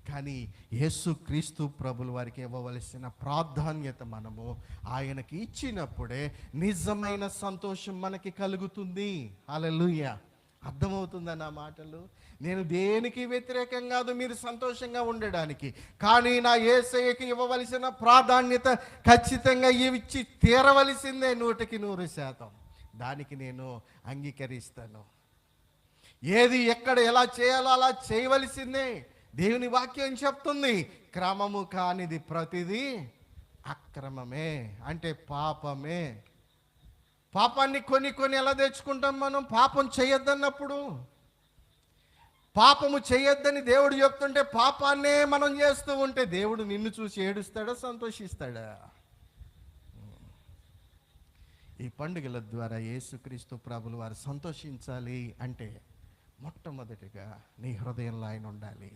కానీ యేసుక్రీస్తు ప్రభుల వారికి ఇవ్వవలసిన ప్రాధాన్యత మనము ఆయనకి ఇచ్చినప్పుడే నిజమైన సంతోషం మనకి కలుగుతుంది. హల్లెలూయా. అర్థమవుతుందా నా మాటలు? నేను దేనికి వ్యతిరేకం కాదు మీరు సంతోషంగా ఉండడానికి, కానీ నా యేసయ్యకి ఇవ్వవలసిన ప్రాధాన్యత ఖచ్చితంగా ఇచ్చి తీరవలసిందే 100%. దానికి నేను అంగీకరిస్తాను. ఏది ఎక్కడ ఎలా చేయాలో అలా చేయవలసిందే. దేవుని వాక్యం చెప్తుంది, క్రమము కానిది ప్రతిదీ అక్రమమే, అంటే పాపమే. పాపాన్ని కొన్ని ఎలా తెచ్చుకుంటాం మనం? పాపం చేయొద్దన్నప్పుడు, పాపము చేయొద్దని దేవుడు చెప్తుంటే పాపాన్నే మనం చేస్తూ ఉంటే దేవుడు నిన్ను చూసి ఏడుస్తాడా, సంతోషిస్తాడా? ఈ పండుగల ద్వారా యేసుక్రీస్తు ప్రభులు వారు సంతోషించాలి అంటే మొట్టమొదటిగా నీ హృదయంలో ఆయన ఉండాలి.